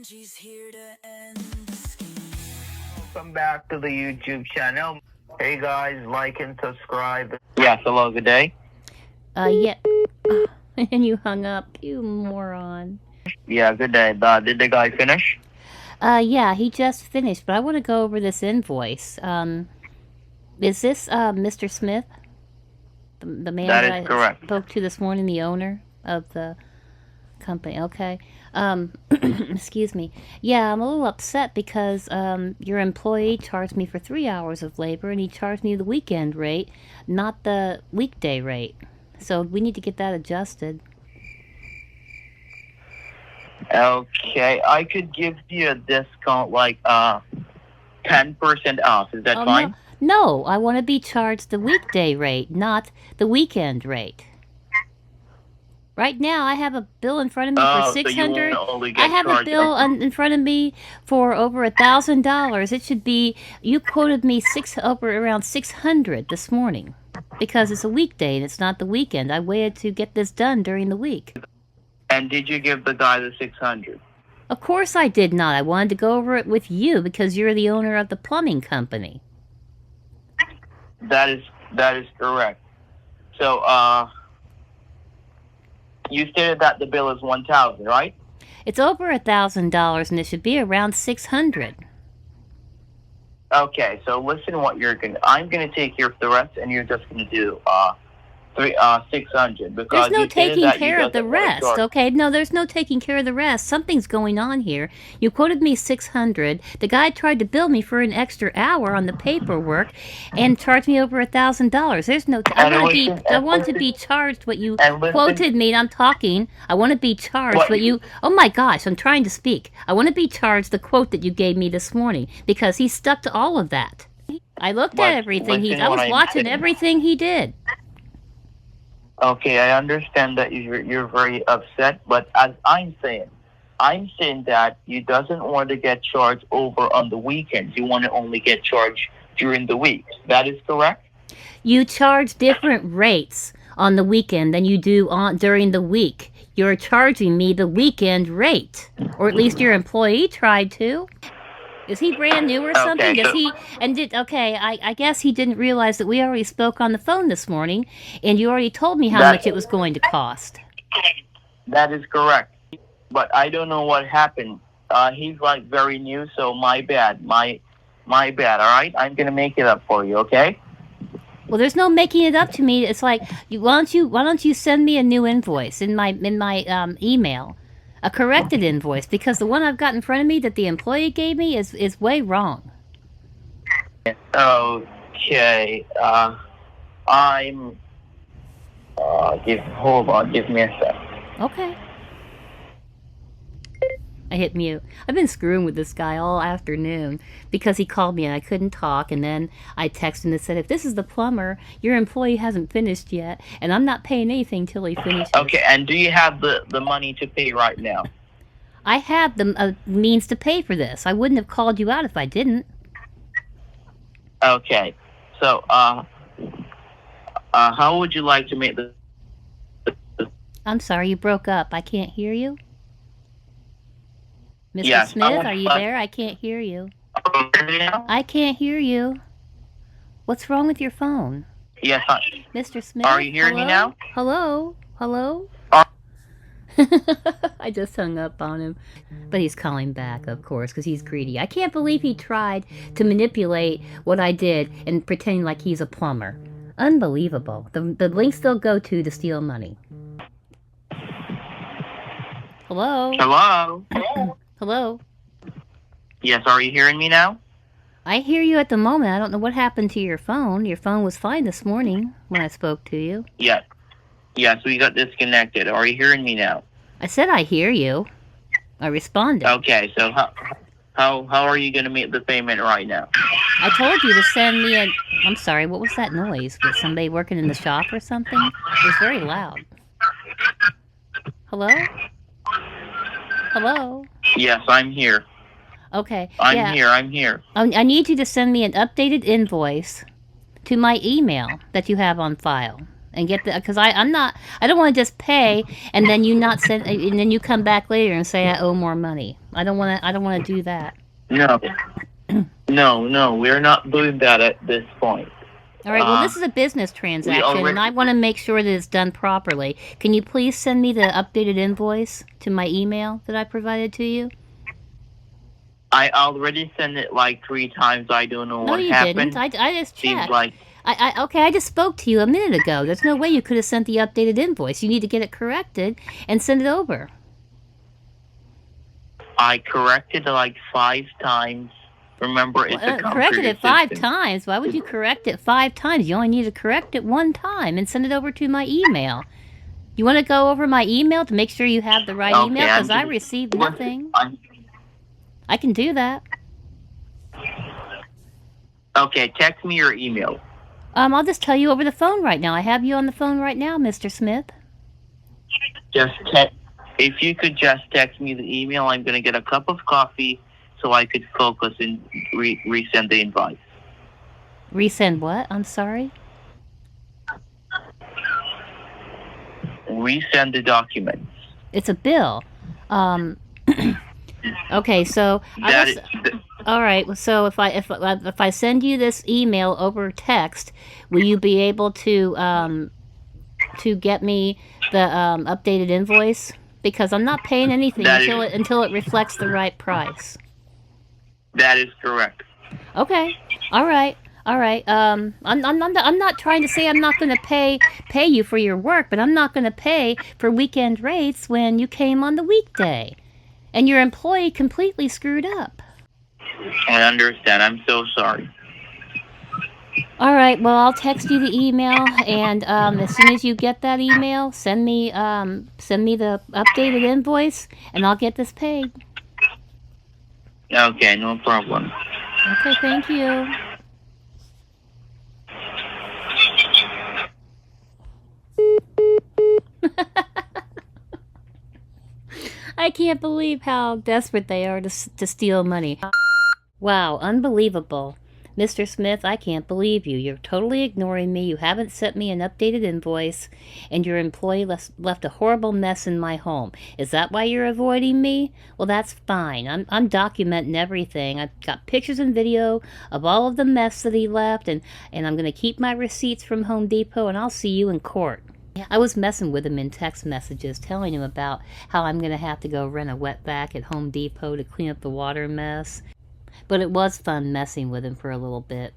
She's here to end the scheme. Welcome back to the YouTube channel. Hey guys, like and subscribe. Yes, hello, good day. Yeah. And you hung up, you moron. Yeah, good day. Did the guy finish? Yeah, he just finished, but I want to go over this invoice. Is this, Mr. Smith? The man That that is I correct. spoke to this morning, the owner of the company. Okay. Excuse me. Yeah, I'm a little upset because your employee charged me for 3 hours of labor and he charged me the weekend rate, not the weekday rate. So we need to get that adjusted. Okay, I could give you a discount like 10% off. Is that fine? No, I want to be charged the weekday rate, not the weekend rate. Right now, I have a bill in front of me for $600. I have a bill in front of me for over $1,000. It should be. You quoted me around $600 this morning, because it's a weekday and it's not the weekend. I waited to get this done during the week. And did you give the guy the $600? Of course I did not. I wanted to go over it with you because you're the owner of the plumbing company. That is correct. So, you stated that the bill is $1,000, right? It's over $1,000 and it should be around $600. Okay, so listen to what you're gonna. I'm gonna take care of the rest, and you're just gonna do $600 because there's no taking care of the rest. Okay, no, there's no taking care of the rest. Something's going on here. You quoted me $600. The guy tried to bill me for an extra hour on the paperwork, and charged me over $1,000. There's no. I want to be charged what you quoted me. And I'm talking. I want to be charged what you. Oh my gosh, I'm trying to speak. I want to be charged the quote that you gave me this morning because he stuck to all of that. I looked at everything. I was watching everything he did. Okay, I understand that you're very upset, but as I'm saying that you doesn't want to get charged over on the weekends. You want to only get charged during the week. That is correct? You charge different rates on the weekend than you do during the week. You're charging me the weekend rate, or at least your employee tried to. Is he brand new or something? I guess he didn't realize that we already spoke on the phone this morning, and you already told me how much it was going to cost. That is correct. But I don't know what happened. He's like very new, so my bad. My bad, all right? I'm going to make it up for you, okay? Well, there's no making it up to me. It's like, why don't you send me a new invoice in my email? A corrected invoice, because the one I've got in front of me that the employee gave me is way wrong. Okay. Hold on, give me a sec. Okay. I hit mute. I've been screwing with this guy all afternoon because he called me and I couldn't talk, and then I texted him and said, if this is the plumber, your employee hasn't finished yet, and I'm not paying anything till he finishes. Okay, and do you have the money to pay right now? I have the means to pay for this. I wouldn't have called you out if I didn't. Okay, so how would you like to make the... I'm sorry, you broke up. I can't hear you. Mr. Yes, Smith, are you there? I can't hear you. I can't hear you. What's wrong with your phone? Yes, Mr. Smith, are you hearing me now? Hello? I just hung up on him. But he's calling back, of course, because he's greedy. I can't believe he tried to manipulate what I did and pretending like he's a plumber. Unbelievable. The links they'll go to steal money. Hello? Hello? Hello? Yes, are you hearing me now? I hear you at the moment. I don't know what happened to your phone. Your phone was fine this morning when I spoke to you. Yes. Yes, we got disconnected. Are you hearing me now? I said I hear you. I responded. Okay, so how are you going to make the payment right now? I told you to send me a... I'm sorry, what was that noise? Was somebody working in the shop or something? It was very loud. Hello? Hello? Yes, I'm here. Okay. I'm here. I need you to send me an updated invoice to my email that you have on file. and get the, because I don't want to just pay and then you not send, and then you come back later and say I owe more money. I don't want to do that. No, no, we're not doing that at this point. All right, well, this is a business transaction, and I want to make sure that it's done properly. Can you please send me the updated invoice to my email that I provided to you? I already sent it like 3 times. I don't know what happened. No, you didn't. I just checked. Seems like... Okay, I just spoke to you a minute ago. There's no way you could have sent the updated invoice. You need to get it corrected and send it over. I corrected it like 5 times. Remember, it's a computer corrected it 5 system. times. Why would you correct it 5 times? You only need to correct it 1 time and send it over to my email. You want to go over my email to make sure you have the right email? Because I received nothing. I can do that. Okay, text me your email. I'll just tell you over the phone right now. I have you on the phone right now, Mr. Smith. If you could just text me the email, I'm going to get a cup of coffee so I could focus and resend the invoice. Resend what? I'm sorry? Resend the documents. It's a bill. Okay, so all right. So if I send you this email over text, will you be able to get me the updated invoice? Because I'm not paying anything until it reflects the right price. That is correct. Okay. All right. I'm not trying to say I'm not going to pay you for your work, but I'm not going to pay for weekend rates when you came on the weekday, and your employee completely screwed up. I understand. I'm so sorry. All right. Well, I'll text you the email, and as soon as you get that email, send me the updated invoice, and I'll get this paid. Okay, no problem. Okay, thank you. I can't believe how desperate they are to steal money. Wow, unbelievable. Mr. Smith, I can't believe you. You're totally ignoring me. You haven't sent me an updated invoice, and your employee left a horrible mess in my home. Is that why you're avoiding me? Well, that's fine. I'm documenting everything. I've got pictures and video of all of the mess that he left, and I'm going to keep my receipts from Home Depot, and I'll see you in court. I was messing with him in text messages, telling him about how I'm going to have to go rent a wetback at Home Depot to clean up the water mess. But it was fun messing with him for a little bit.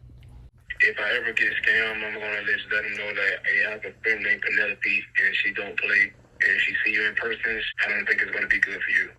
If I ever get scammed, I'm going to let them know that I have a friend named Penelope, and she don't play, and she see you in person, I don't think it's going to be good for you.